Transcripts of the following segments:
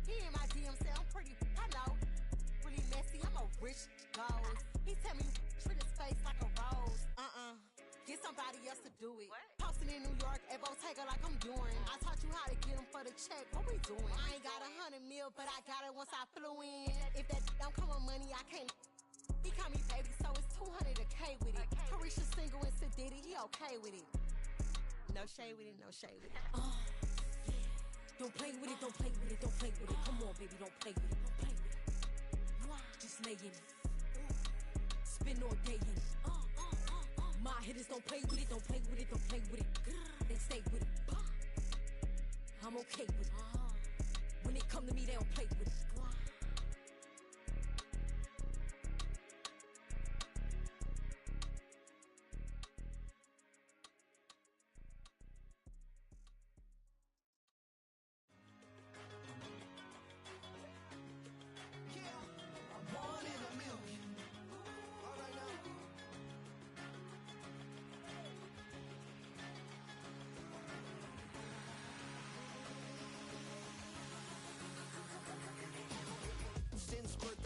He in my DM say I'm pretty, I know. Really messy, I'm a rich ghost. He tell me treat his face like a rose. Get somebody else to do it. What? Posting in New York at Bottega like I'm doing. I taught you how to get him for the check. What we doing? I ain't got 100 mil, but I got it once I flew in. If that don't come with money, I can't. He call me baby, so it's 200 a K with it. Carisha single and Sadiddy, he okay with it. No shade with it, no shade with it. Yeah. Don't play with it, don't play with it, don't play with it. Come on, baby, don't play with it, don't play with it. Just lay in it. Spin all day in it. My hitters don't play with it, don't play with it, don't play with it. They stay with it. I'm okay with it. When they come to me, they don't play with it.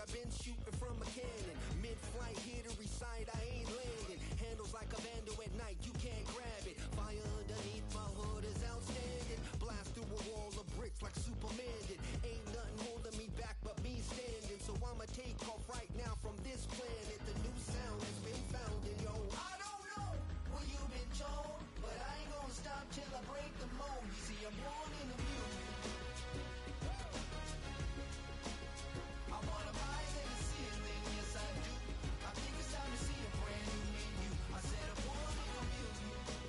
I've been shooting from a cannon. Mid-flight, here to recite, I ain't landing. Handles like a vandal at night, you can't grab it. Fire underneath my hood is outstanding. Blast through a wall of bricks like Superman did. Ain't nothing holding me back but me standing. So I'ma take off right now from this planet. The new sound has been found in yo. I don't know what you've been told, but I ain't gonna stop till I break the mold. You see, I'm born in the music. I wanna rise in the ceiling, yes I do. I think it's time to see a brand new menu. I said I'm born in the music.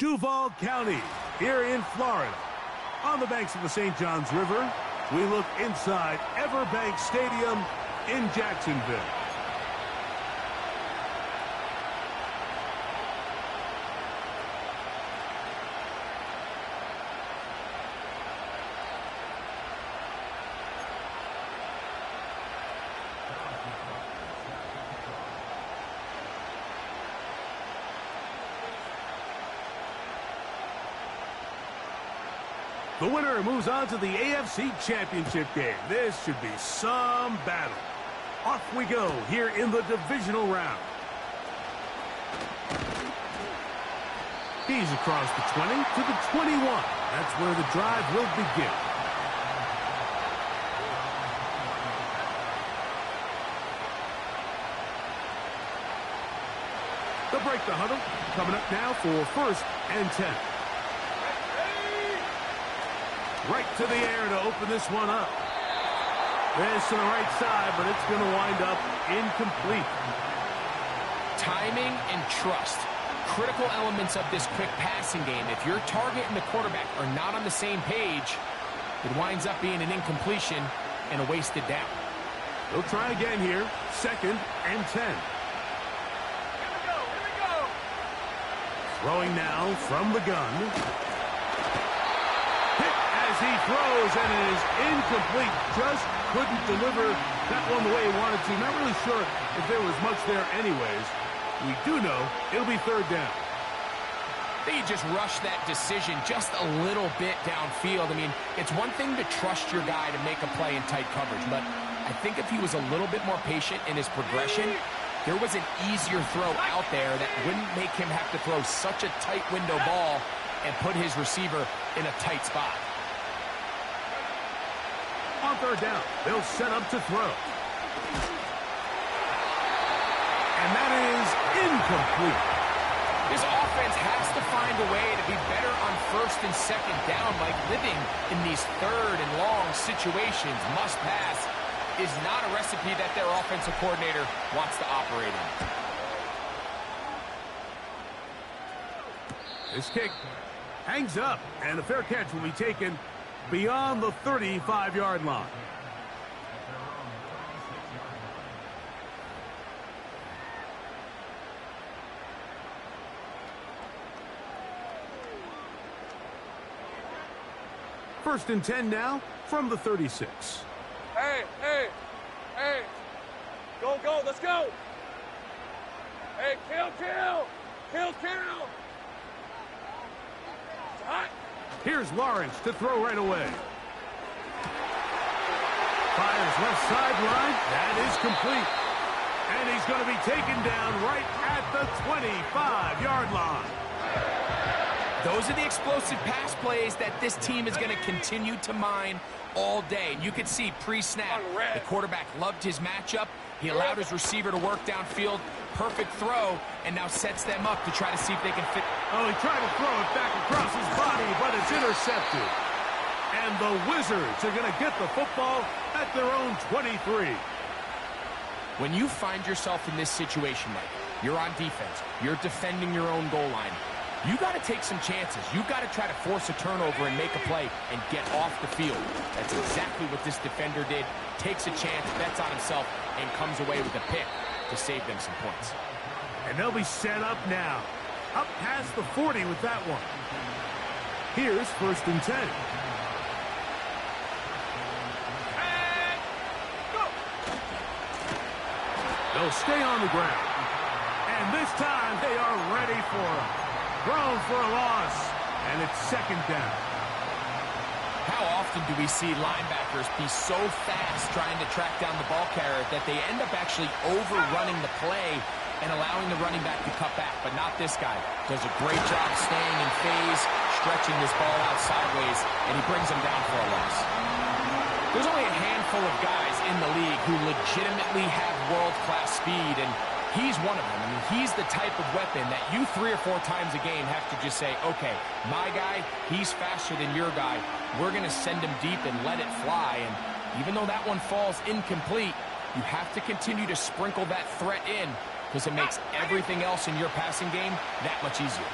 Duval County, here in Florida. On the banks of the St. Johns River, we look inside Everbank Stadium in Jacksonville. The winner moves on to the AFC Championship game. This should be some battle. Off we go here in the divisional round. He's across the 20 to the 21. That's where the drive will begin. They'll break the huddle. Coming up now for 1st and 10. Right to the air to open this one up. This to the right side, but it's going to wind up incomplete. Timing and trust. Critical elements of this quick passing game. If your target and the quarterback are not on the same page, it winds up being an incompletion and a wasted down. They'll try again here. 2nd and 10. Here we go. Throwing now from the gun. He throws, and it is incomplete. Just couldn't deliver that one the way he wanted to. Not really sure if there was much there anyways. We do know it'll be 3rd down. They just rushed that decision just a little bit downfield. I mean, it's one thing to trust your guy to make a play in tight coverage, but I think if he was a little bit more patient in his progression, there was an easier throw out there that wouldn't make him have to throw such a tight window ball and put his receiver in a tight spot. On 3rd down, they'll set up to throw. And that is incomplete. This offense has to find a way to be better on 1st and 2nd down, like living in these 3rd and long situations. Must pass is not a recipe that their offensive coordinator wants to operate in. This kick hangs up, and a fair catch will be taken beyond the 35-yard line. First and 10 now from the 36. Hey. Go, let's go. Hey, kill. Hot. Here's Lawrence to throw right away. Fires left sideline. That is complete. And he's going to be taken down right at the 25-yard line. Those are the explosive pass plays that this team is going to continue to mine all day. And you could see pre-snap, the quarterback loved his matchup. He allowed his receiver to work downfield. Perfect throw, and now sets them up to try to see if they can fit. Oh, he tried to throw it back across his body, but it's intercepted. And the Wizards are going to get the football at their own 23. When you find yourself in this situation, Mike, you're on defense, you're defending your own goal line, you got to take some chances. You got to try to force a turnover and make a play and get off the field. That's exactly what this defender did. Takes a chance, bets on himself, and comes away with a pick to save them some points. And they'll be set up now. Up past the 40 with that one. Here's 1st and 10. And go. They'll stay on the ground. And this time they are ready for him. Thrown for a loss. And it's 2nd down. How often do we see linebackers be so fast trying to track down the ball carrier that they end up actually overrunning the play and allowing the running back to cut back? But not this guy. Does a great job staying in phase, stretching this ball out sideways, and he brings him down for a loss. There's only a handful of guys in the league who legitimately have world-class speed, and he's one of them. I mean, he's the type of weapon that you 3 or 4 times a game have to just say, okay, my guy, he's faster than your guy. We're going to send him deep and let it fly. And even though that one falls incomplete, you have to continue to sprinkle that threat in because it makes everything else in your passing game that much easier.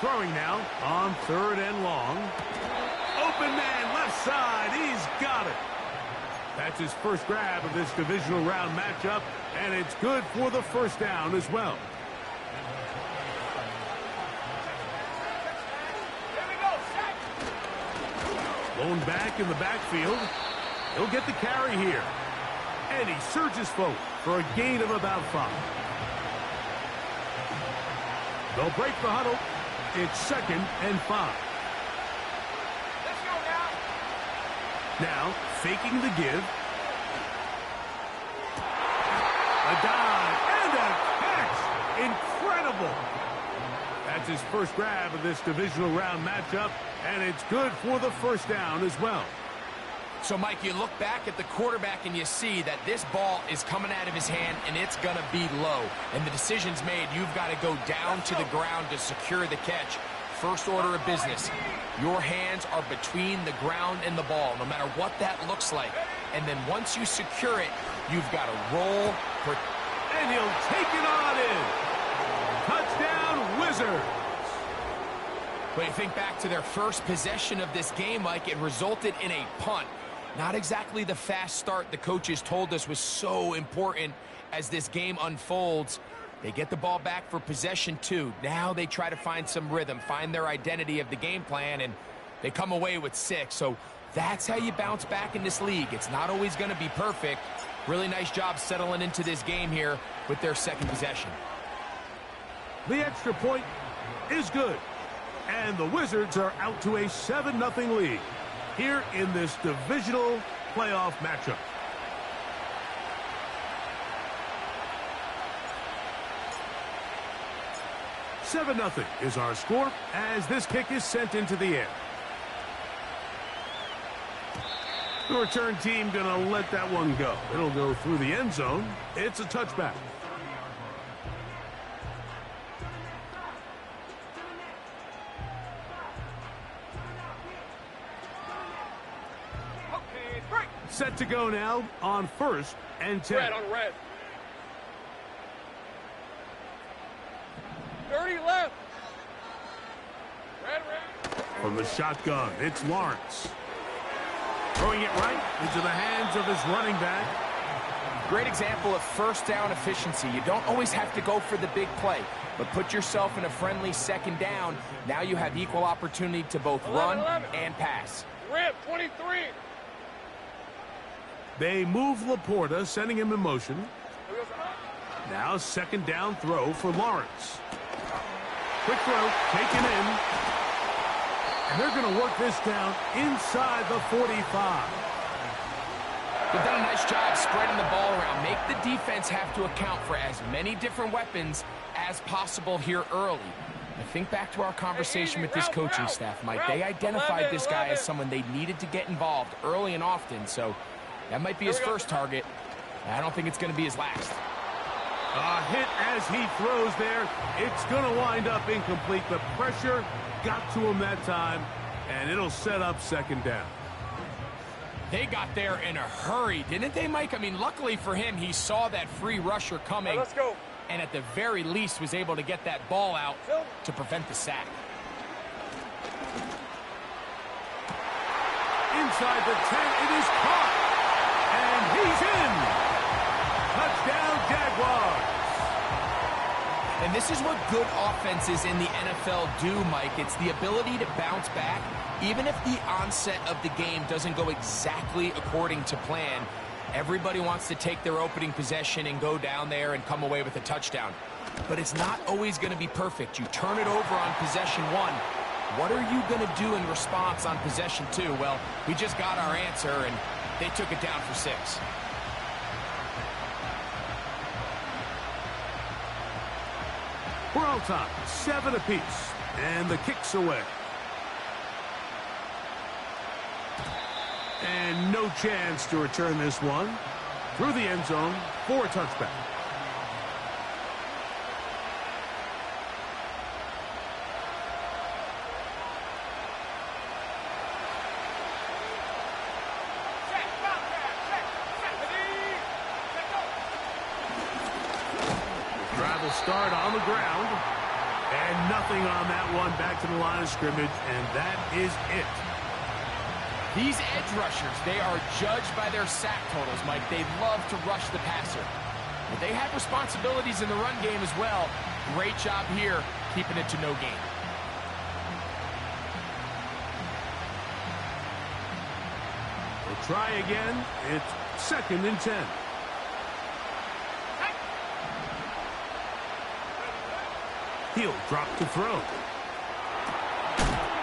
Throwing now on 3rd and long. Open man, left side. He's got it. That's his first grab of this divisional round matchup, and it's good for the first down as well. Blown back in the backfield. He'll get the carry here. And he surges forward for a gain of about 5. They'll break the huddle. It's 2nd and 5. Let's go now. Now, faking the give. A dive and a catch. Incredible. That's his first grab of this divisional round matchup, and it's good for the first down as well. So, Mike, you look back at the quarterback and you see that this ball is coming out of his hand and it's going to be low. And the decision's made. You've got to go down to the ground to secure the catch. First order of business. Your hands are between the ground and the ball, no matter what that looks like. And then once you secure it, you've got to roll. And he'll take it on in. Touchdown, Wizards. When you think back to their first possession of this game, Mike, it resulted in a punt. Not exactly the fast start the coaches told us was so important as this game unfolds. They get the ball back for possession 2. Now they try to find some rhythm, find their identity of the game plan, and they come away with 6. So that's how you bounce back in this league. It's not always going to be perfect. Really nice job settling into this game here with their second possession. The extra point is good. And the Wizards are out to a 7-0 lead here in this divisional playoff matchup. $7-0 is our score as this kick is sent into the air. The return team going to let that one go. It'll go through the end zone. It's a touchback. Set to go now on 1st and 10. Red on red. 30 left. Red, red. From the shotgun, it's Lawrence. Throwing it right into the hands of his running back. Great example of first down efficiency. You don't always have to go for the big play, but put yourself in a friendly second down. Now you have equal opportunity to both run and pass. Rip, 23. They move Laporta, sending him in motion. Now 2nd down throw for Lawrence. Quick throw, taken in. And they're going to work this down inside the 45. They've done a nice job spreading the ball around. Make the defense have to account for as many different weapons as possible here early. I think back to our conversation with this coaching staff, Mike. They identified this guy as someone they needed to get involved early and often, so that might be his first target. I don't think it's going to be his last. A hit as he throws there. It's going to wind up incomplete. The pressure got to him that time, and it'll set up 2nd down. They got there in a hurry, didn't they, Mike? I mean, luckily for him, he saw that free rusher coming. Let's go. And at the very least was able to get that ball out to prevent the sack. Inside the 10, it is caught. And he's in. Touchdown, Jaguars. And this is what good offenses in the NFL do, Mike. It's the ability to bounce back, even if the onset of the game doesn't go exactly according to plan. Everybody wants to take their opening possession and go down there and come away with a touchdown. But it's not always going to be perfect. You turn it over on possession 1. What are you going to do in response on possession 2? Well, we just got our answer, and they took it down for 6. We're all time, 7 apiece, and the kick's away. And no chance to return this one through the end zone for a touchback. Drive will start on the ground. And nothing on that one, back to the line of scrimmage, and that is it. These edge rushers, they are judged by their sack totals, Mike. They love to rush the passer. But they have responsibilities in the run game as well. Great job here, keeping it to no gain. We'll try again. It's 2nd and 10. He'll drop to throw.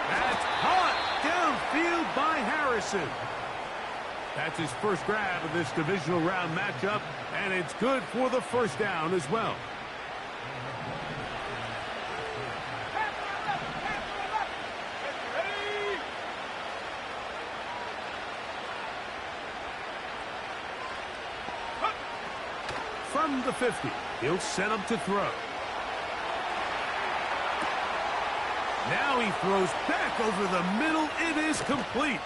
That's caught downfield by Harrison. That's his first grab of this divisional round matchup, and it's good for the first down as well. From the 50, he'll set up to throw. Now he throws back over the middle. It is complete.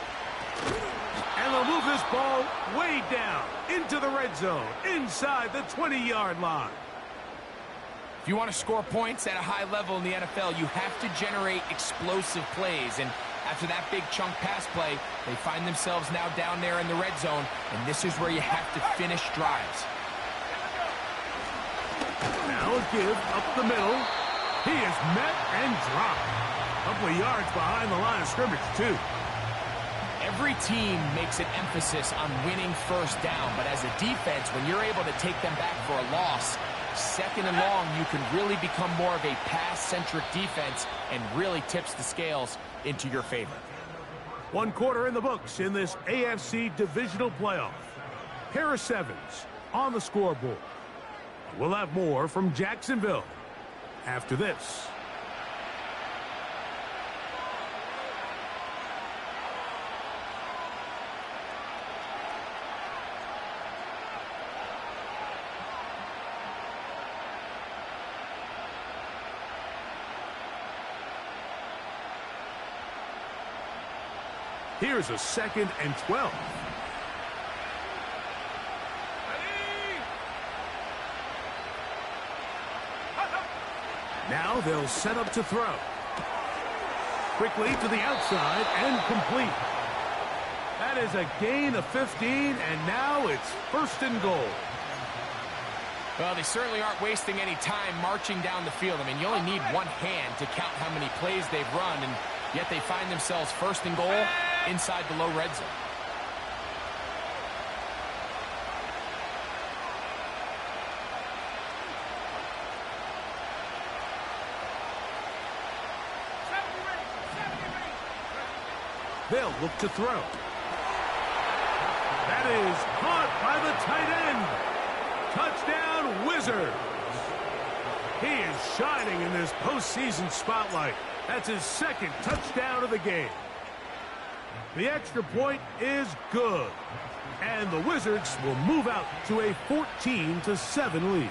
And they'll move this ball way down into the red zone, inside the 20-yard line. If you want to score points at a high level in the NFL, you have to generate explosive plays. And after that big chunk pass play, they find themselves now down there in the red zone. And this is where you have to finish drives. Now a give up the middle. He is met and dropped. A couple of yards behind the line of scrimmage, too. Every team makes an emphasis on winning first down, but as a defense, when you're able to take them back for a loss, 2nd and long, you can really become more of a pass-centric defense and really tips the scales into your favor. 1 quarter in the books in this AFC divisional playoff. Harris Evans on the scoreboard. We'll have more from Jacksonville after this. Here's a 2nd and 12. Now they'll set up to throw. Quickly to the outside and complete. That is a gain of 15, and now it's 1st and goal. Well, they certainly aren't wasting any time marching down the field. I mean, you only need one hand to count how many plays they've run, and yet they find themselves 1st and goal inside the low red zone. They'll look to throw. That is caught by the tight end. Touchdown, Wizards. He is shining in this postseason spotlight. That's his 2nd touchdown of the game. The extra point is good. And the Wizards will move out to a 14-7 lead.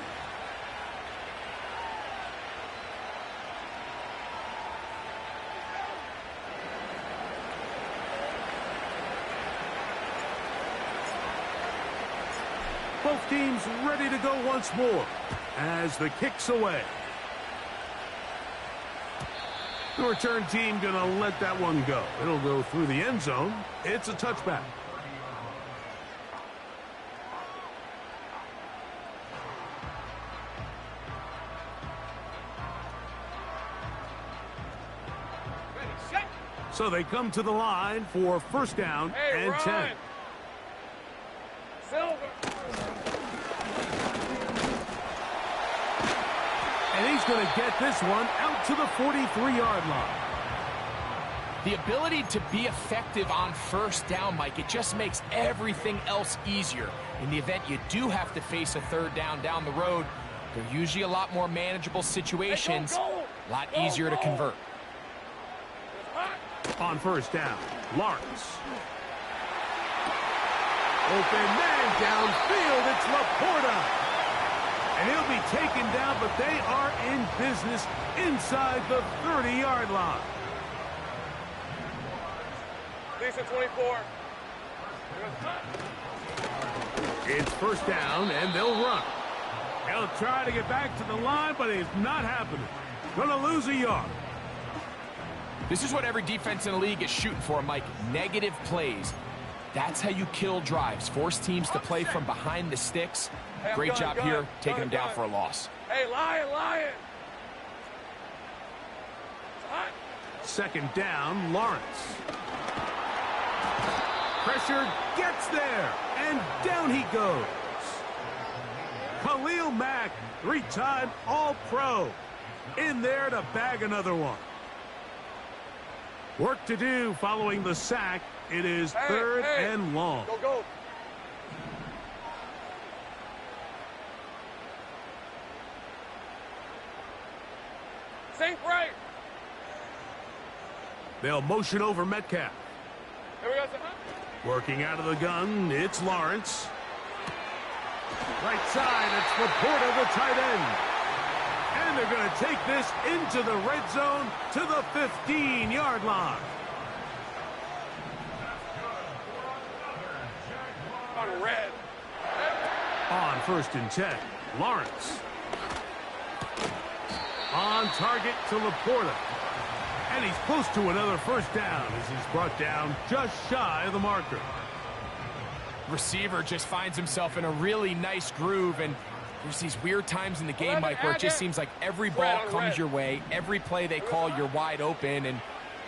Both teams ready to go once more as the kick's away. The return team going to let that one go. It'll go through the end zone. It's a touchback. So they come to the line for 1st down and 10. Silver. And he's going to get this one out to the 43-yard line. The ability to be effective on 1st down, Mike, it just makes everything else easier. In the event you do have to face a 3rd down down the road, they're usually a lot more manageable situations, a lot easier to convert. On 1st down, Lawrence. Open man downfield, it's Laporta. And he'll be taken down, but they are in business inside the 30-yard line. Lisa 24. It's 1st down, and they'll run. He'll try to get back to the line, but it's not happening. Gonna lose a yard. This is what every defense in the league is shooting for, Mike. Negative plays. That's how you kill drives. Force teams to play from behind the sticks. Hey, Great job here, taking them down for a loss. Hey, Lion! Second down, Lawrence. Pressure gets there, and down he goes. Khalil Mack, 3-time All-Pro, in there to bag another one. Work to do following the sack. It is third and long. Go. Sink right. They'll motion over Metcalf. Here we go. Working out of the gun, it's Lawrence. Right side, it's Laporta, the tight end. And they're going to take this into the red zone to the 15-yard line. On red. On 1st and 10, Lawrence. On target to Laporta. And he's close to another first down as he's brought down just shy of the marker. Receiver just finds himself in a really nice groove, and there's these weird times in the game, Mike, where it just seems like every ball comes your way, every play they call, you're wide open, and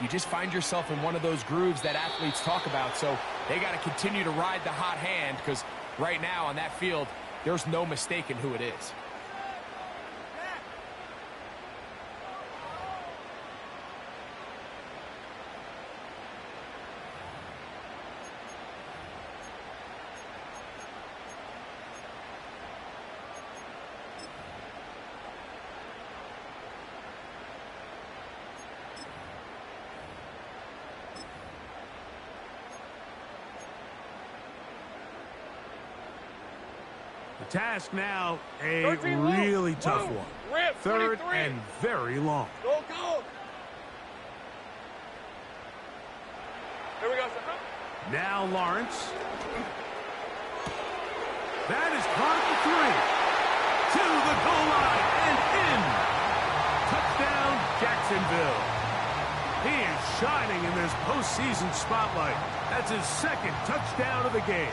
you just find yourself in one of those grooves that athletes talk about. So they got to continue to ride the hot hand, because right now on that field, there's no mistaking who it is. The task now, a really tough one. Third and very long. Go. Here we go. Now Lawrence. That is caught at the 3. To the goal line and in. Touchdown, Jacksonville. He is shining in this postseason spotlight. That's his second touchdown of the game.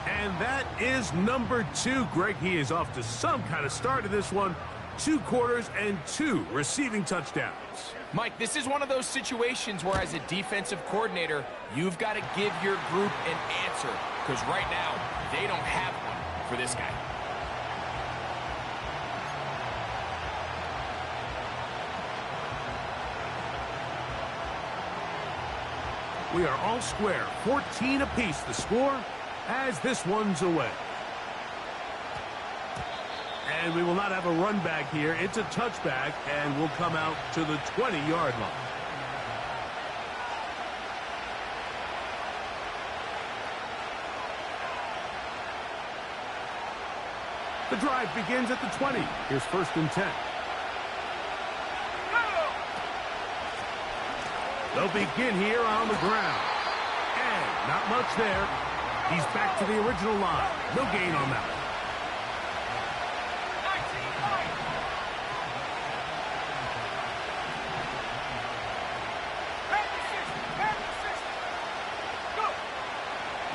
And that is number 2. Greg, he is off to some kind of start in this one. 2 quarters and 2 receiving touchdowns. Mike, this is one of those situations where as a defensive coordinator, you've got to give your group an answer. Because right now, they don't have one for this guy. We are all square. 14 apiece the score as this one's away. And we will not have a run back here. It's a touchback, and we'll come out to the 20-yard line. The drive begins at the 20. Here's 1st and 10. They'll begin here on the ground. And not much there. He's back to the original line. No gain on that.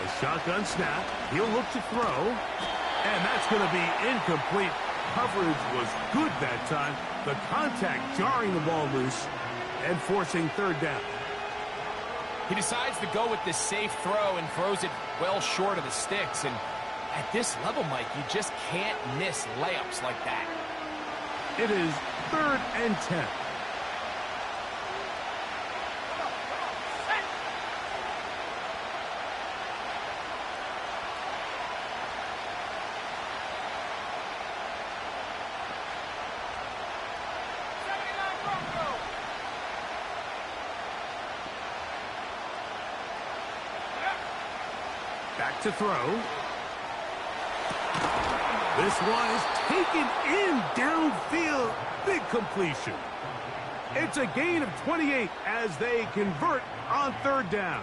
A shotgun snap. He'll look to throw. And that's going to be incomplete. Coverage was good that time. The contact jarring the ball loose and forcing 3rd down. He decides to go with this safe throw and throws it well short of the sticks. And at this level, Mike, you just can't miss layups like that. It is 3rd and 10. Back to throw. This one is taken in downfield. Big completion. It's a gain of 28 as they convert on 3rd down.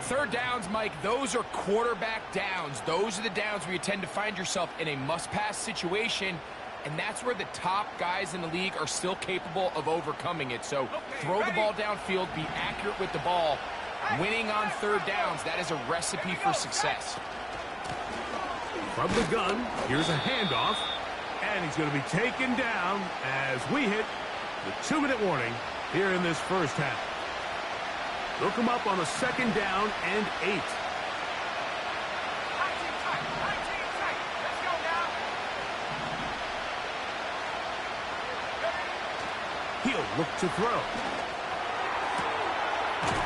3rd downs, Mike, those are quarterback downs. Those are the downs where you tend to find yourself in a must-pass situation. and that's where the top guys in the league are still capable of overcoming it. So throw the ball downfield, be accurate with the ball. Winning on third downs, that is a recipe for success. From the gun, here's a handoff, and he's going to be taken down as we hit the 2-minute warning here in this first half. They'll come up on a 2nd down and 8. He'll look to throw.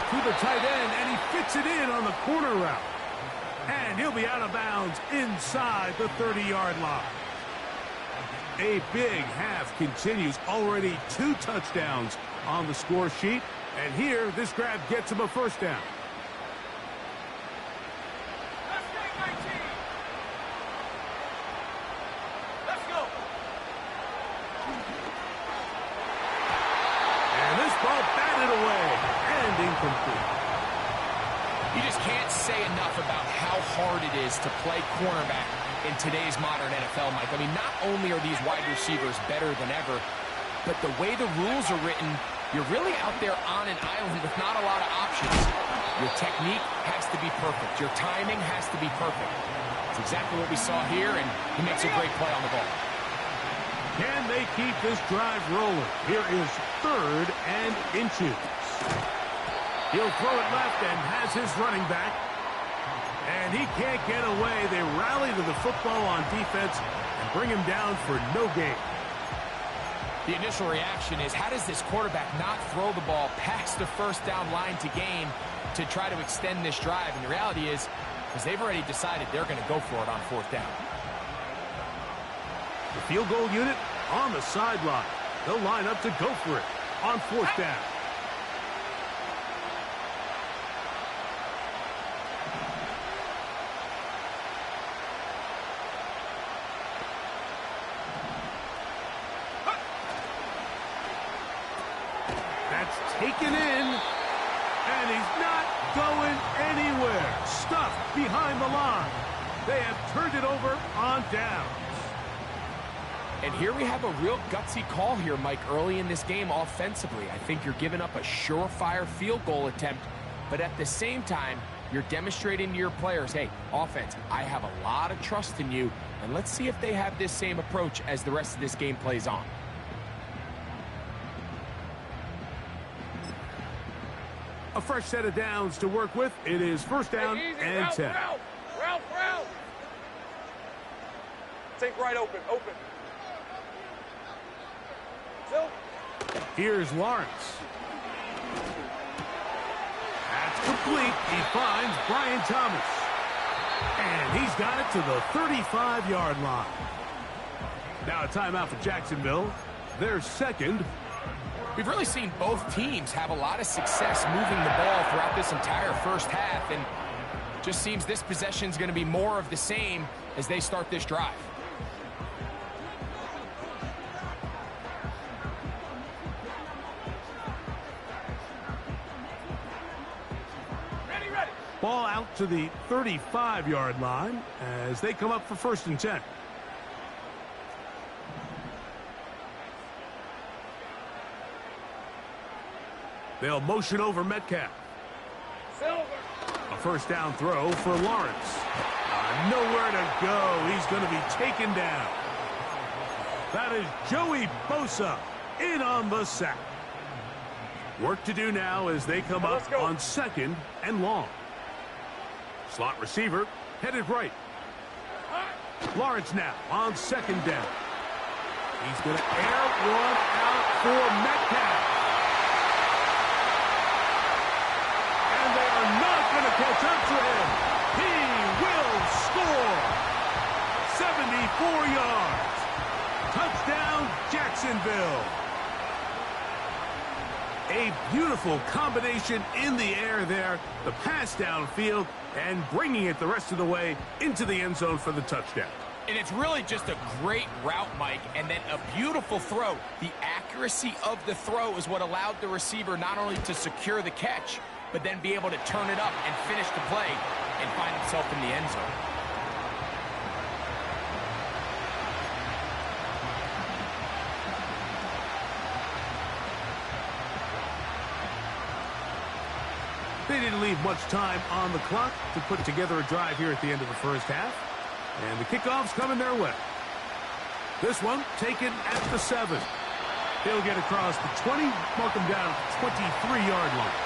To the tight end, and he fits it in on the corner route. And he'll be out of bounds inside the 30-yard line. A big half continues. Already 2 touchdowns on the score sheet. And here, this grab gets him a first down. Let's go, 19. Let's go. And this ball batted away and incomplete. You just can't say enough about how hard it is to play cornerback in today's modern NFL, Mike. I mean, not only are these wide receivers better than ever, but the way the rules are written, you're really out there on an island with not a lot of options. Your technique has to be perfect. Your timing has to be perfect. It's exactly what we saw here, and he makes a great play on the ball. Can they keep this drive rolling? Here is 3rd and inches. He'll throw it left and has his running back. And he can't get away. They rally to the football on defense and bring him down for no gain. The initial reaction is, how does this quarterback not throw the ball past the first down line to gain to try to extend this drive? And the reality is, because they've already decided they're going to go for it on 4th down. The field goal unit on the sideline. They'll line up to go for it on 4th down. Taken in, and he's not going anywhere. Stuffed behind the line. They have turned it over on downs. And here we have a real gutsy call here, Mike, early in this game offensively. I think you're giving up a surefire field goal attempt, but at the same time, you're demonstrating to your players, hey, offense, I have a lot of trust in you, and let's see if they have this same approach as the rest of this game plays on. A fresh set of downs to work with. It is 1st down and 10. Ralph. Take right open. Still. Here's Lawrence. That's complete. He finds Brian Thomas. And he's got it to the 35-yard line. Now a timeout for Jacksonville. Their 2nd. We've really seen both teams have a lot of success moving the ball throughout this entire first half, and just seems this possession is going to be more of the same as they start this drive. Ready. Ball out to the 35-yard line as they come up for 1st and 10. They'll motion over Metcalf. Silver. A 1st down throw for Lawrence. Nowhere to go. He's going to be taken down. That is Joey Bosa in on the sack. Work to do now as they come up on 2nd and long. Slot receiver headed right. Lawrence now on 2nd down. He's going to air one out for Metcalf. Catch up to him. He will score. 74 yards. Touchdown, Jacksonville. A beautiful combination in the air there. The pass downfield and bringing it the rest of the way into the end zone for the touchdown. And it's really just a great route, Mike, and then a beautiful throw. The accuracy of the throw is what allowed the receiver not only to secure the catch, but then be able to turn it up and finish the play and find himself in the end zone. didn't leave much time on the clock to put together a drive here at the end of the first half. And the kickoff's coming their way. This one taken at the 7. He'll get across the 20, mark him down at the 23-yard line.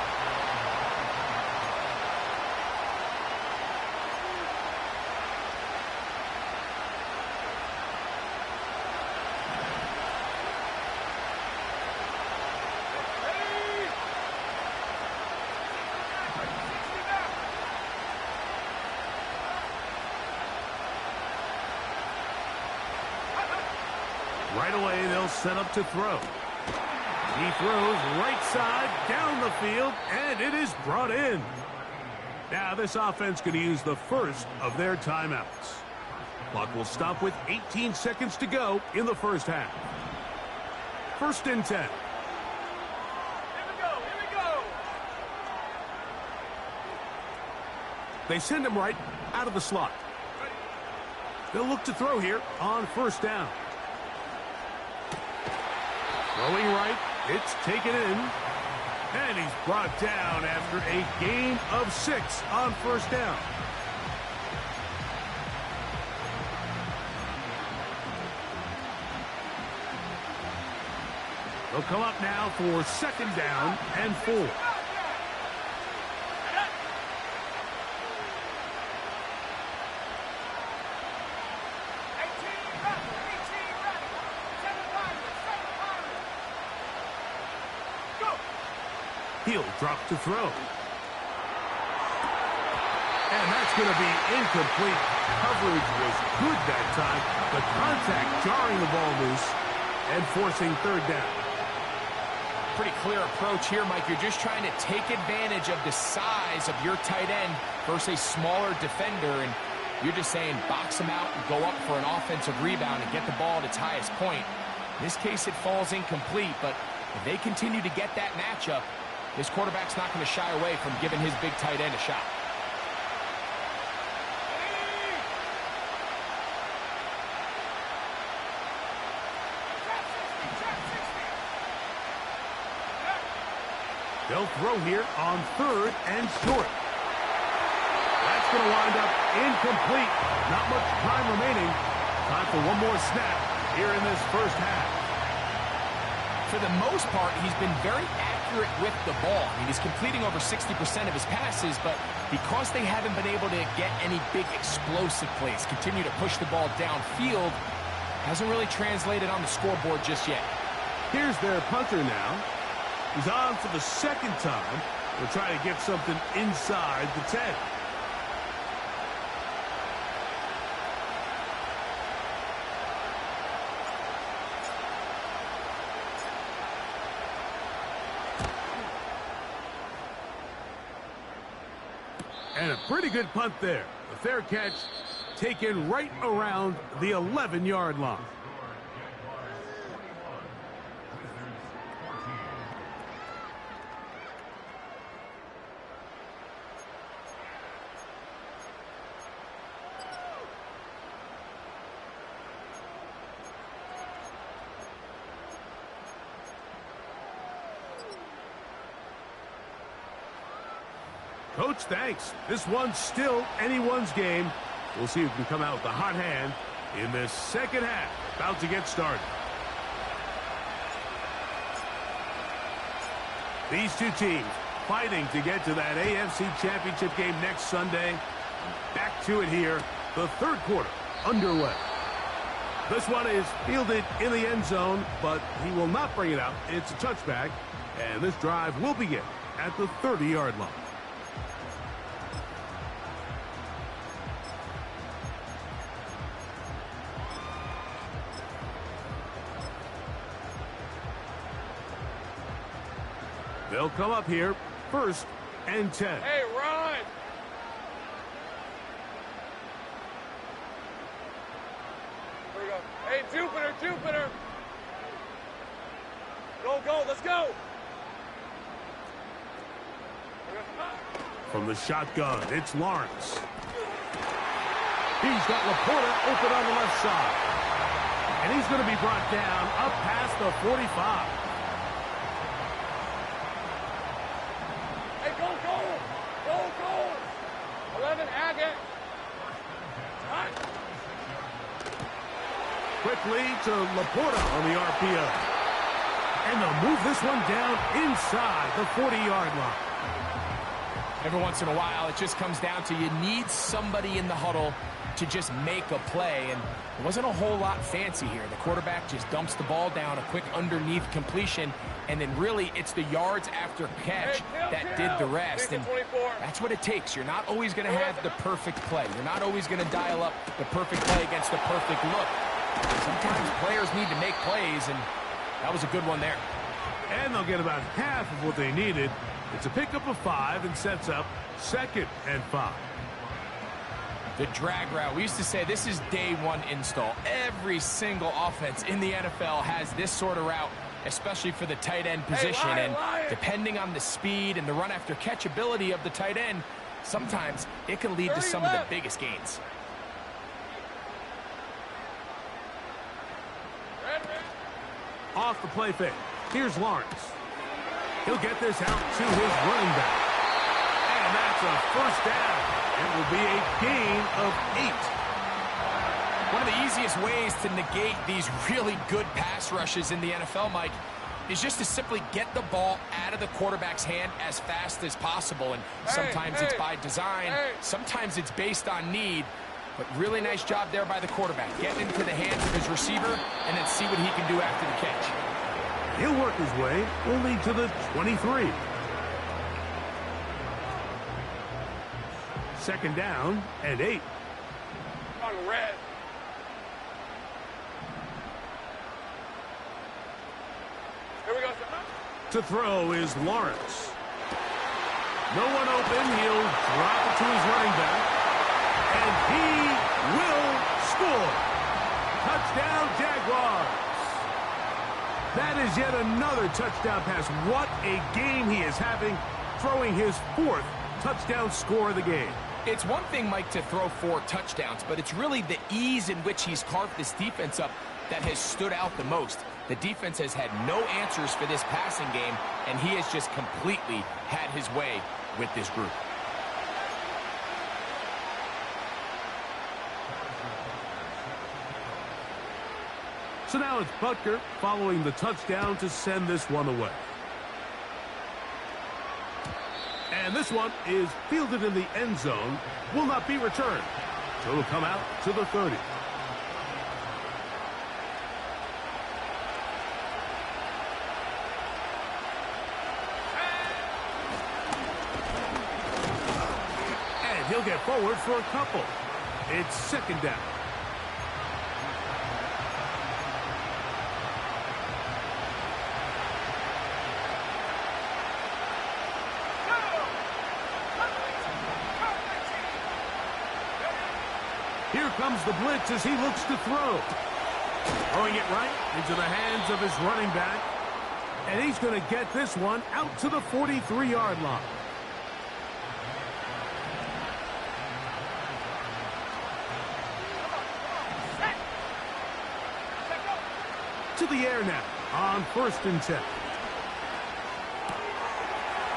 Right away, they'll set up to throw. He throws right side, down the field, and it is brought in. Now, this offense going to use the first of their timeouts. Clock will stop with 18 seconds to go in the first half. 1st and 10. Here we go. They send him right out of the slot. They'll look to throw here on 1st down. Throwing right, it's taken in, and he's brought down after a gain of 6 on 1st down. They'll come up now for 2nd down and 4. He'll drop to throw. And that's going to be incomplete. Coverage was good that time. The contact jarring the ball loose and forcing 3rd down. Pretty clear approach here, Mike. You're just trying to take advantage of the size of your tight end versus a smaller defender, and you're just saying box him out and go up for an offensive rebound and get the ball at its highest point. In this case, it falls incomplete, but if they continue to get that matchup, this quarterback's not going to shy away from giving his big tight end a shot. They'll throw here on 3rd and short. That's going to wind up incomplete. Not much time remaining. Time for one more snap here in this first half. For the most part, he's been very accurate with the ball. I mean, he's completing over 60% of his passes, but because they haven't been able to get any big explosive plays, continue to push the ball downfield, hasn't really translated on the scoreboard just yet. Here's their punter now. He's on for the 2nd time. They'll try to get something inside the 10. And a pretty good punt there. A fair catch taken right around the 11-yard line. Coach, thanks. This one's still anyone's game. We'll see who can come out with the hot hand in this second half. About to get started. These two teams fighting to get to that AFC Championship game next Sunday. Back to it here. The 3rd quarter underway. This one is fielded in the end zone, but he will not bring it out. It's a touchback, and this drive will begin at the 30-yard line. They'll come up here, 1st and 10. Hey, run! Here we go. Hey, Jupiter! Go, let's go! From the shotgun, it's Lawrence. He's got Laporta open on the left side. And he's going to be brought down up past the 45. Hey, go! quickly to Laporta on the RPO. And they'll move this one down inside the 40-yard line. Every once in a while, it just comes down to you need somebody in the huddle to just make a play, and it wasn't a whole lot fancy here. The quarterback just dumps the ball down, a quick underneath completion, and then really it's the yards after catch that did the rest, and that's what it takes. You're not always going to have the perfect play. You're not always going to dial up the perfect play against the perfect look. Sometimes players need to make plays, and that was a good one there. And they'll get about half of what they needed. It's a pickup of 5 and sets up 2nd and 5. The drag route. We used to say this is day one install. Every single offense in the NFL has this sort of route, especially for the tight end position. And depending on the speed and the run after catch ability of the tight end, sometimes it can lead to some of the biggest gains. Off the play fake. Here's Lawrence. He'll get this out to his running back. And that's a first down. It will be a gain of 8. One of the easiest ways to negate these really good pass rushes in the NFL, Mike, is just to simply get the ball out of the quarterback's hand as fast as possible. And sometimes it's by design, sometimes it's based on need. But really nice job there by the quarterback. Getting into the hands of his receiver and then see what he can do after the catch. He'll work his way only to the 23. 2nd down and 8. On red. Here we go, son. To throw is Lawrence. No one open. He'll drop it to his running back. And he will score. Touchdown, Jaguars. That is yet another touchdown pass. What a game he is having, throwing his 4th touchdown score of the game. It's one thing, Mike, to throw 4 touchdowns, but it's really the ease in which he's carved this defense up that has stood out the most. The defense has had no answers for this passing game, and he has just completely had his way with this group. So now it's Butker following the touchdown to send this one away. And this one is fielded in the end zone, will not be returned. So it'll come out to the 30. And he'll get forward for a couple. It's 2nd down. Here comes the blitz as he looks to throw. Throwing it right into the hands of his running back. And he's going to get this one out to the 43-yard line. To the air now on 1st and 10.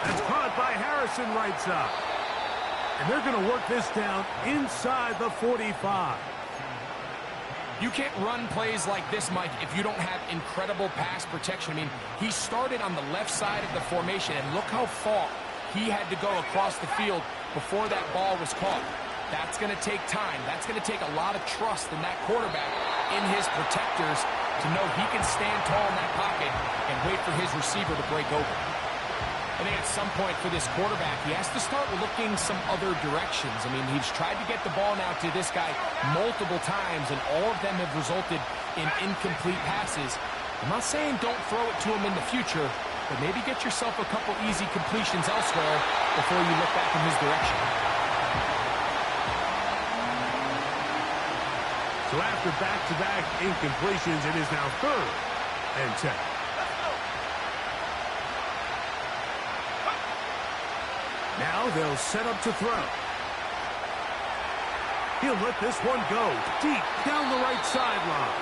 That's caught by Harrison right side. And they're going to work this down inside the 45. You can't run plays like this, Mike, if you don't have incredible pass protection. I mean, he started on the left side of the formation, and look how far he had to go across the field before that ball was caught. That's going to take time. That's going to take a lot of trust in that quarterback, in his protectors, to know he can stand tall in that pocket and wait for his receiver to break open. I think at some point for this quarterback, he has to start looking some other directions. I mean, he's tried to get the ball now to this guy multiple times, and all of them have resulted in incomplete passes. I'm not saying don't throw it to him in the future, but maybe get yourself a couple easy completions elsewhere before you look back in his direction. So after back-to-back incompletions, it is now 3rd and 10. Now they'll set up to throw. He'll let this one go deep down the right sideline.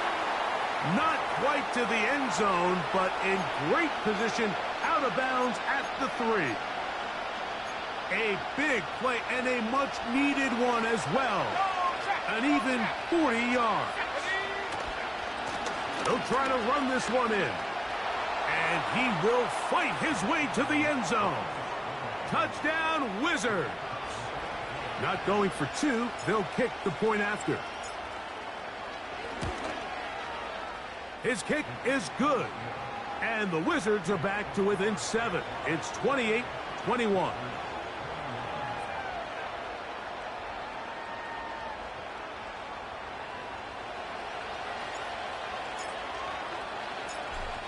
Not quite to the end zone, but in great position out of bounds at the 3. A big play and a much-needed one as well. An even 40 yards. He'll try to run this one in. And he will fight his way to the end zone. Touchdown, Wizards. Not going for two. They'll kick the point after. His kick is good. And the Wizards are back to within 7. It's 28-21.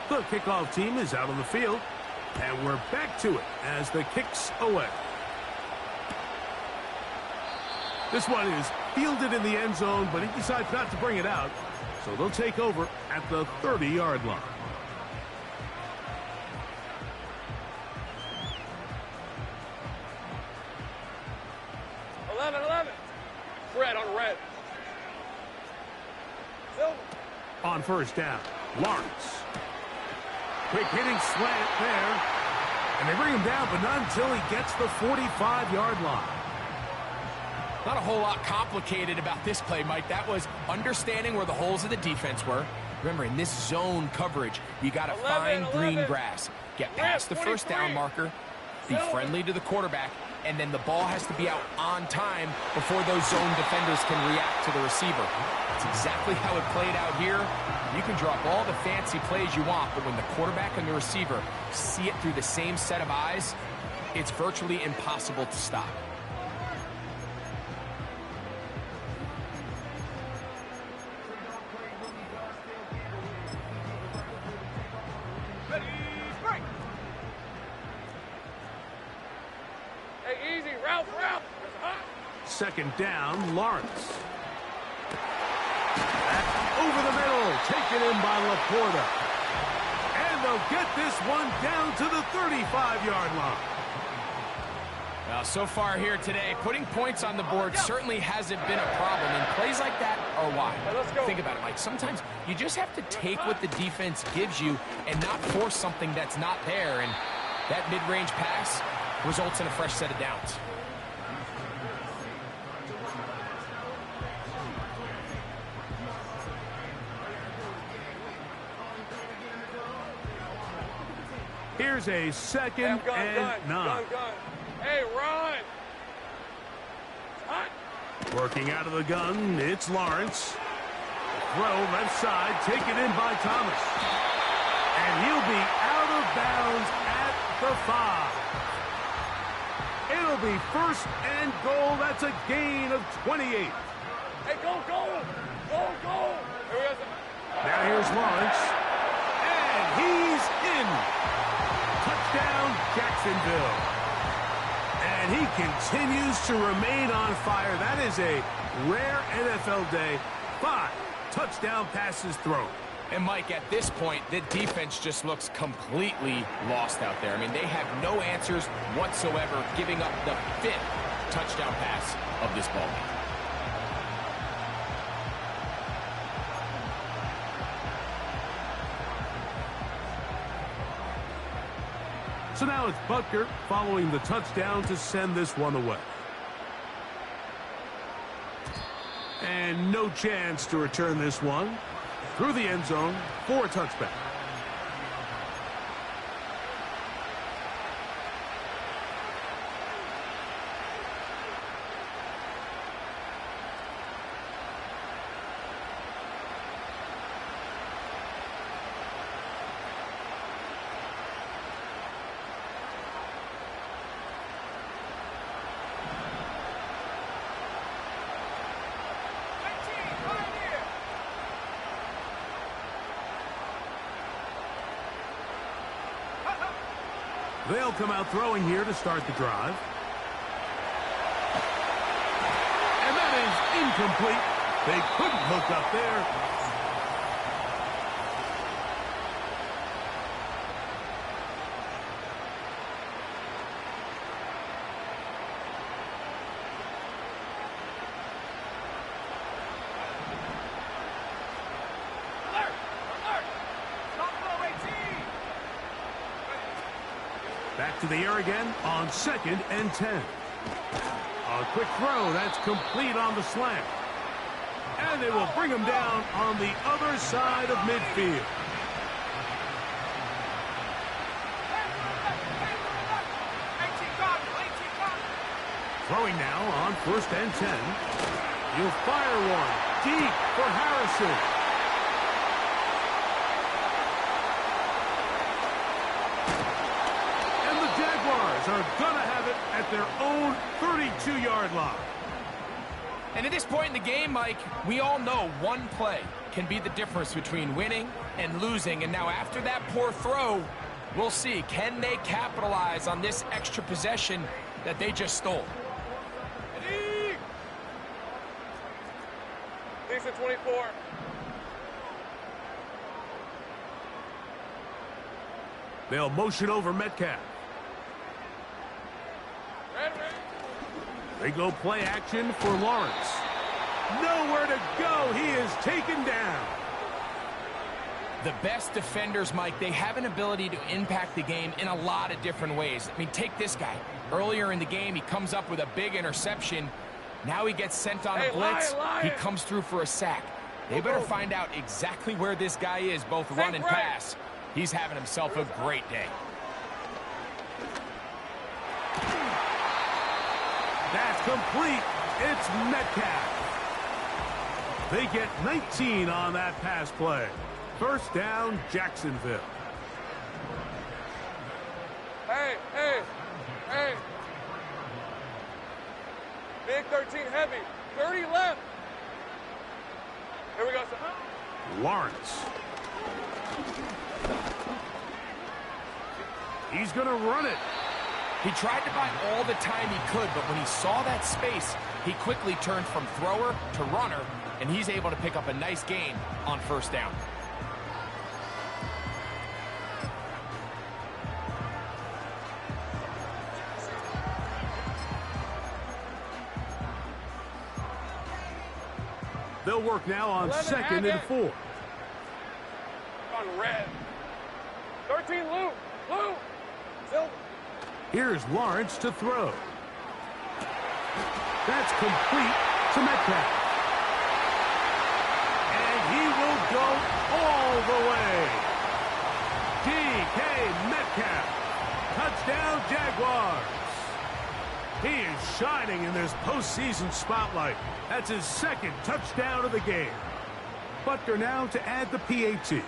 The kickoff team is out on the field. And we're back to it as the kick's away. This one is fielded in the end zone, but he decides not to bring it out. So they'll take over at the 30-yard line. Red on red. Silver. On first down, Lawrence. Quick hitting slant there. And they bring him down, but not until he gets the 45-yard line. Not a whole lot complicated about this play, Mike. That was understanding where the holes of the defense were. Remember, in this zone coverage, you got to find green grass. Get past the first down marker, be friendly to the quarterback, and then the ball has to be out on time before those zone defenders can react to the receiver. That's exactly how it played out here. You can drop all the fancy plays you want, but when the quarterback and the receiver see it through the same set of eyes, it's virtually impossible to stop. Second down, Lawrence. Back over the middle, taken in by Laporta. And they'll get this one down to the 35-yard line. Well, so far here today, putting points on the board certainly hasn't been a problem, and plays like that are why. Think about it, Mike. Sometimes you just have to take what the defense gives you and not force something that's not there, and that mid-range pass results in a fresh set of downs. Here's a second and 9. Hey, run! Working out of the gun, it's Lawrence. Throw left side, taken in by Thomas. And he'll be out of bounds at the 5. It'll be first and goal. That's a gain of 28. Hey, go! Now here's Lawrence. And he's in. Touchdown, Jacksonville. And he continues to remain on fire. That is a rare NFL day. 5 touchdown passes thrown. And, Mike, at this point, the defense just looks completely lost out there. I mean, they have no answers whatsoever, giving up the 5th touchdown pass of this ball game. So now it's Butker following the touchdown to send this one away. And no chance to return this one through the end zone for a touchback. They'll come out throwing here to start the drive. And that is incomplete. They couldn't hook up there. Back to the air again on 2nd and 10. A quick throw. That's complete on the slant. And they will bring him down on the other side of midfield. Throwing now on 1st and 10. He'll fire one deep for Harrison. And the Jaguars are going to have it at their own 32-yard line. And at this point in the game, Mike, we all know one play can be the difference between winning and losing. And now after that poor throw, we'll see, can they capitalize on this extra possession that they just stole? Decent 24. They'll motion over Metcalf. They go play action for Lawrence. Nowhere to go. He is taken down. The best defenders, Mike, they have an ability to impact the game in a lot of different ways. I mean, take this guy. Earlier in the game, he comes up with a big interception. Now he gets sent on a blitz. He comes through for a sack. They better find out exactly where this guy is, both run and pass. He's having himself a great day. That's complete. It's Metcalf. They get 19 on that pass play. 1st down, Jacksonville. Hey. Big 13 heavy. 30 left. Here we go, son. Lawrence. He's going to run it. He tried to buy all the time he could, but when he saw that space, he quickly turned from thrower to runner, and he's able to pick up a nice gain on 1st down. They'll work now on 2nd and 4. On red. 13 Lou. Silver. Here's Lawrence to throw. That's complete to Metcalf. And he will go all the way. DK Metcalf. Touchdown, Jaguars. He is shining in this postseason spotlight. That's his 2nd touchdown of the game. Butker now to add the PAT.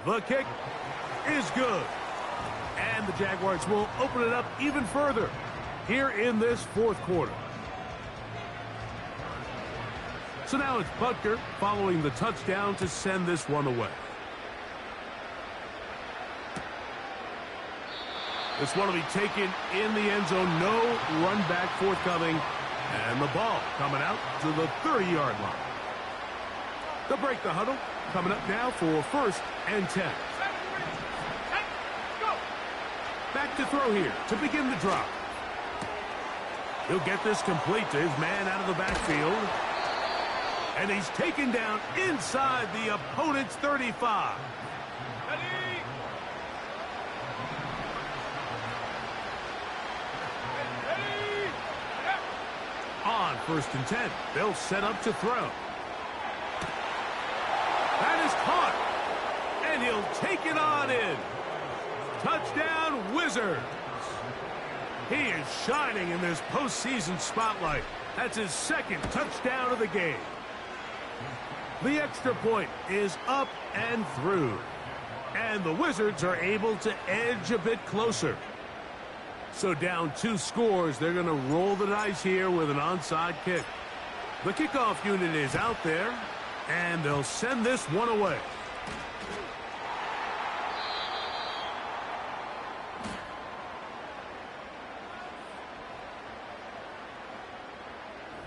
The kick is good. And the Jaguars will open it up even further here in this 4th quarter. So now it's Butker following the touchdown to send this one away. This one will be taken in the end zone. No run back forthcoming. And the ball coming out to the 30-yard line. They'll break the huddle. Coming up now for 1st and 10. Back to throw here to begin the drop. He'll get this complete to his man out of the backfield. And he's taken down inside the opponent's 35. On 1st and 10, they'll set up to throw. That is caught. And he'll take it on in. Touchdown, Wizards. He is shining in this postseason spotlight. That's his 2nd touchdown of the game. The extra point is up and through. And the Wizards are able to edge a bit closer. So down 2 scores, they're going to roll the dice here with an onside kick. The kickoff unit is out there, and they'll send this one away.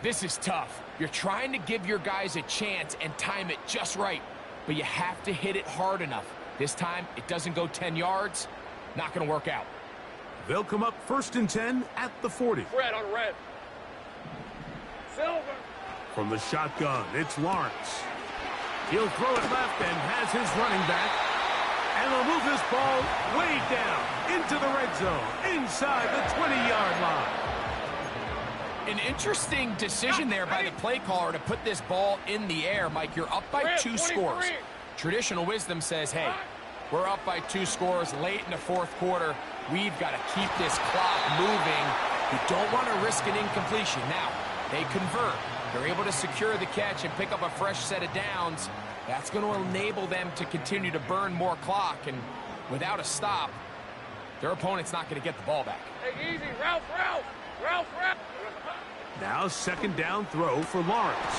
This is tough. You're trying to give your guys a chance and time it just right, but you have to hit it hard enough. This time, it doesn't go 10 yards. Not going to work out. They'll come up 1st and 10 at the 40. Red on red. Silver. From the shotgun, it's Lawrence. He'll throw it left and has his running back. And they'll move this ball way down into the red zone, inside the 20-yard line. An interesting decision there by the play caller to put this ball in the air. Mike, you're up by 2 scores. Traditional wisdom says, hey, we're up by 2 scores late in the fourth quarter. We've got to keep this clock moving. You don't want to risk an incompletion. Now, they convert. They're able to secure the catch and pick up a fresh set of downs. That's going to enable them to continue to burn more clock. And without a stop, their opponent's not going to get the ball back. Hey, easy. Ralph. Now second down throw for Lawrence.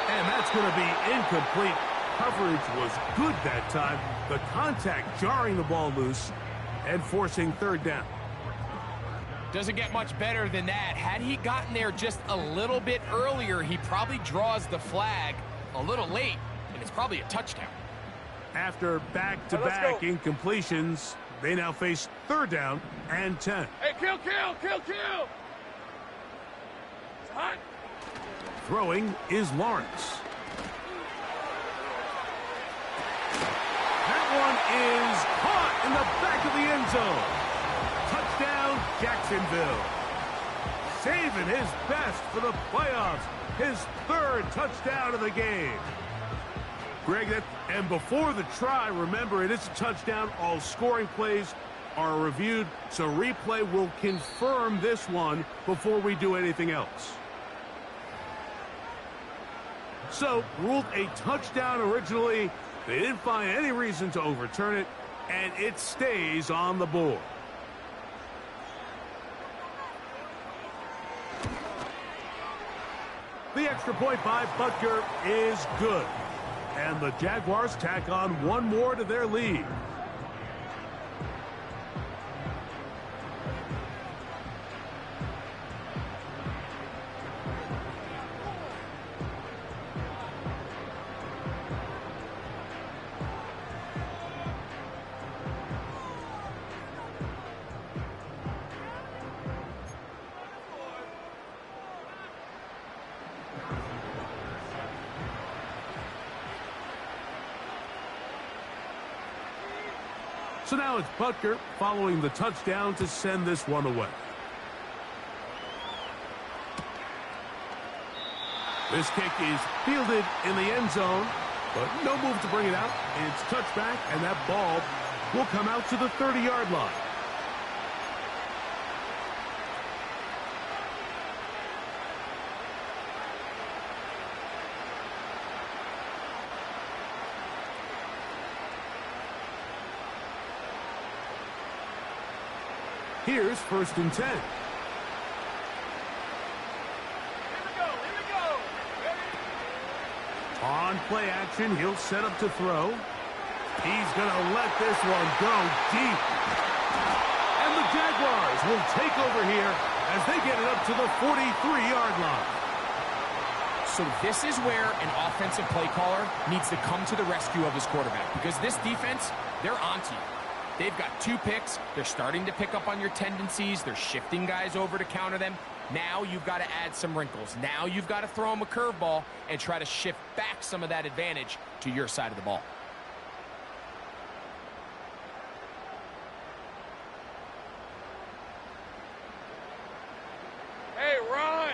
And that's going to be incomplete. Coverage was good that time. The contact jarring the ball loose and forcing third down. Doesn't get much better than that. Had he gotten there just a little bit earlier, he probably draws the flag a little late, and it's probably a touchdown. After back-to-back incompletions, they now face third down and 10. Hey, kill. It's hot. Throwing is Lawrence. That one is caught in the back of the end zone. Touchdown, Jacksonville. Saving his best for the playoffs. His third touchdown of the game. Greg, and before the try, remember, it is a touchdown. All scoring plays are reviewed, so replay will confirm this one before we do anything else. So, ruled a touchdown originally. They didn't find any reason to overturn it, and it stays on the board. The extra point by Butker is good. And the Jaguars tack on one more to their lead. So now it's Butker following the touchdown to send this one away. This kick is fielded in the end zone, but no move to bring it out. It's touchback, and that ball will come out to the 30-yard line. Here's 1st and 10. Here we go. On play action, he'll set up to throw. He's going to let this one go deep. And the Jaguars will take over here as they get it up to the 43-yard line. So this is where an offensive play caller needs to come to the rescue of his quarterback, because this defense, they're onto you. They've got 2 picks. They're starting to pick up on your tendencies. They're shifting guys over to counter them. Now you've got to add some wrinkles. Now you've got to throw them a curveball and try to shift back some of that advantage to your side of the ball. Hey, run.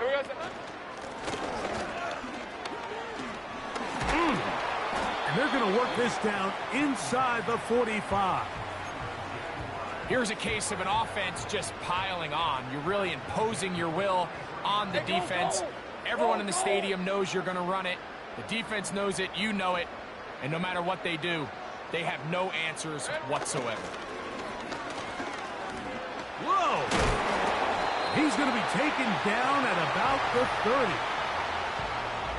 Here we go. And they're going to work this down inside the 45. Here's a case of an offense just piling on. You're really imposing your will on the defense. Everyone in the stadium knows you're going to run it. The defense knows it. You know it. And no matter what they do, they have no answers whatsoever. Whoa! He's going to be taken down at about the 30.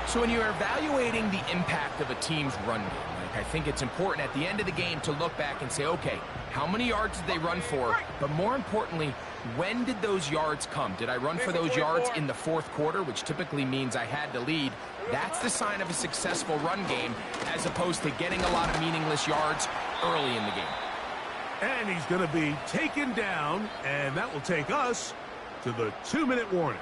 So when you're evaluating the impact of a team's run game, I think it's important at the end of the game to look back and say, okay, how many yards did they run for? But more importantly, when did those yards come? Did I run for those yards in the fourth quarter, which typically means I had to lead? That's the sign of a successful run game, as opposed to getting a lot of meaningless yards early in the game. And he's going to be taken down, and that will take us to the 2-minute warning.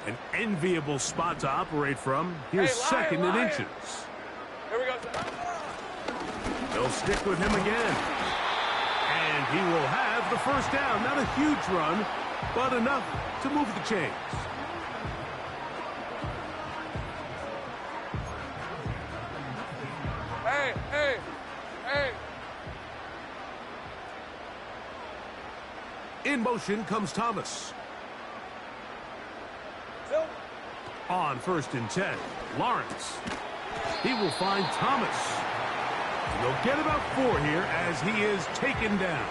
An enviable spot to operate from. Here's second and inches. Here we go. They'll stick with him again. And he will have the first down. Not a huge run, but enough to move the chains. Hey, hey, hey. In motion comes Thomas. On 1st and 10, Lawrence. He will find Thomas. And they'll get about 4 here as he is taken down.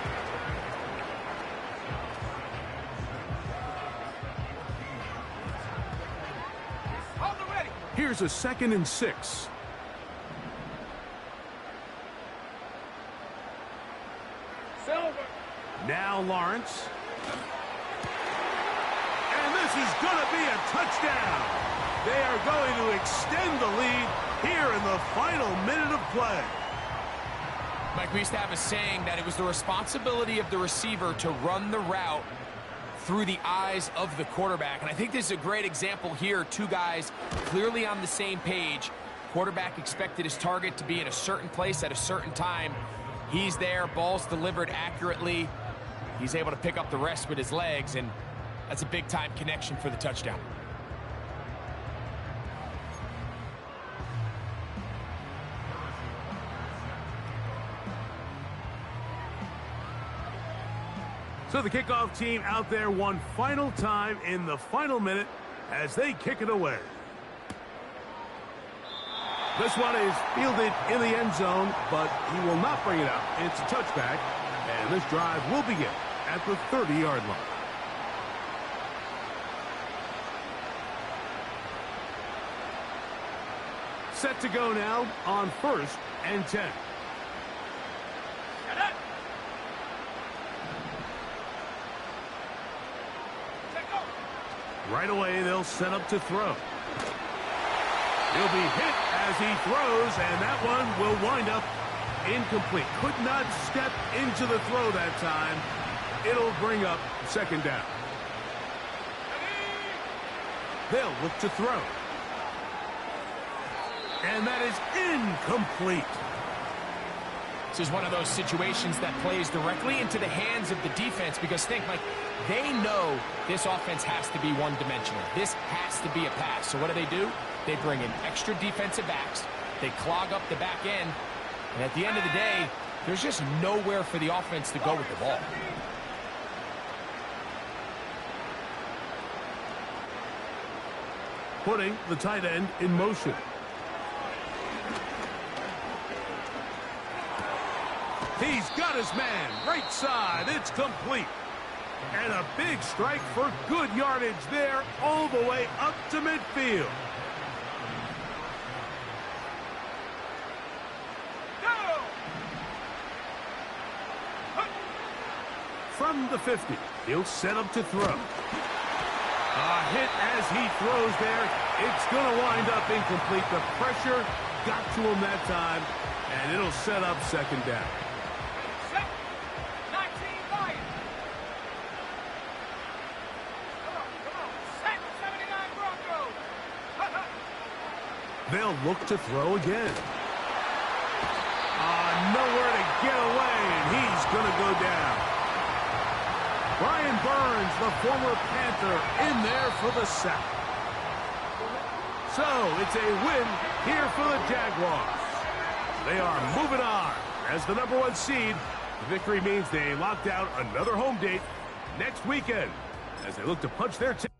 Here's a 2nd and 6. Now Lawrence. And this is going to be a touchdown. They are going to extend the lead here in the final minute of play. Mike, we used to have a saying that it was the responsibility of the receiver to run the route through the eyes of the quarterback. And I think this is a great example here. 2 guys clearly on the same page. Quarterback expected his target to be in a certain place at a certain time. He's there, ball's delivered accurately. He's able to pick up the rest with his legs, and that's a big-time connection for the touchdown. So the kickoff team out there one final time in the final minute as they kick it away. This one is fielded in the end zone, but he will not bring it out. It's a touchback, and this drive will begin at the 30-yard line. Set to go now on 1st and 10. Right away, they'll set up to throw. He'll be hit as he throws, and that one will wind up incomplete. Could not step into the throw that time. It'll bring up 2nd down. They'll look to throw. And that is incomplete. This is one of those situations that plays directly into the hands of the defense because think, Mike, they know this offense has to be one-dimensional. This has to be a pass. So what do? They bring in extra defensive backs. They clog up the back end. And at the end of the day, there's just nowhere for the offense to go with the ball. Putting the tight end in motion. He's got his man. Right side. It's complete. And a big strike for good yardage there all the way up to midfield. From the 50, he'll set up to throw. A hit as he throws there. It's going to wind up incomplete. The pressure got to him that time, and it'll set up 2nd down. They'll look to throw again. Nowhere to get away, and he's going to go down. Brian Burns, the former Panther, in there for the sack. So it's a win here for the Jaguars. They are moving on as the #1 seed. The victory means they locked out another home date next weekend as they look to punch their ticket.